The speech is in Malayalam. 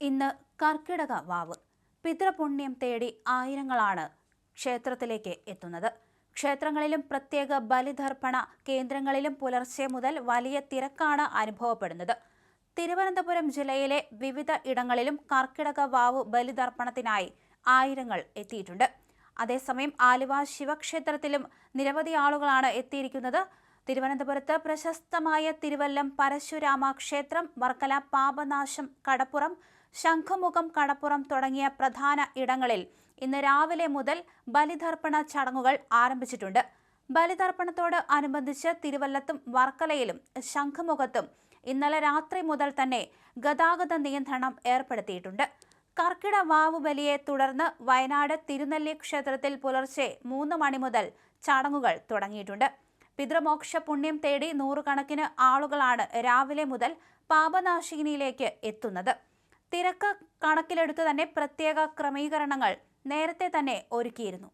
ഇന്ന് കർക്കിടക വാവ്. പിതൃപുണ്യം തേടി ആയിരങ്ങളാണ് ക്ഷേത്രത്തിലേക്ക് എത്തുന്നത്. ക്ഷേത്രങ്ങളിലും പ്രത്യേക ബലിതർപ്പണ കേന്ദ്രങ്ങളിലും പുലർച്ചെ മുതൽ വലിയ തിരക്കാണ് അനുഭവപ്പെടുന്നത്. തിരുവനന്തപുരം ജില്ലയിലെ വിവിധ ഇടങ്ങളിലും കർക്കിടക വാവ് ബലിതർപ്പണത്തിനായി ആയിരങ്ങൾ എത്തിയിട്ടുണ്ട്. അതേസമയം ആലുവ ശിവക്ഷേത്രത്തിലും നിരവധി ആളുകളാണ് എത്തിയിരിക്കുന്നത്. തിരുവനന്തപുരത്ത് പ്രശസ്തമായ തിരുവല്ലം പരശുരാമ ക്ഷേത്രം, വർക്കല പാപനാശം കടപ്പുറം, ശംഖുമുഖം കടപ്പുറം തുടങ്ങിയ പ്രധാന ഇടങ്ങളിൽ ഇന്ന് രാവിലെ മുതൽ ബലിതർപ്പണ ചടങ്ങുകൾ ആരംഭിച്ചിട്ടുണ്ട്. ബലിതർപ്പണത്തോട് അനുബന്ധിച്ച് തിരുവല്ലത്തും വർക്കലയിലും ശംഖുമുഖത്തും ഇന്നലെ രാത്രി മുതൽ തന്നെ ഗതാഗത നിയന്ത്രണം ഏർപ്പെടുത്തിയിട്ടുണ്ട്. കർക്കിടക വാവ് ബലിയെ തുടർന്ന് വയനാട് തിരുനെല്ലി ക്ഷേത്രത്തിൽ പുലർച്ചെ 3 മണി മുതൽ ചടങ്ങുകൾ തുടങ്ങിയിട്ടുണ്ട്. പിതൃമോക്ഷ പുണ്യം തേടി നൂറുകണക്കിന് ആളുകളാണ് രാവിലെ മുതൽ പാപനാശിനിയിലേക്ക് എത്തുന്നത്. തിരക്ക് കണക്കിലെടുത്ത് തന്നെ പ്രത്യേക ക്രമീകരണങ്ങൾ നേരത്തെ തന്നെ ഒരുക്കിയിരുന്നു.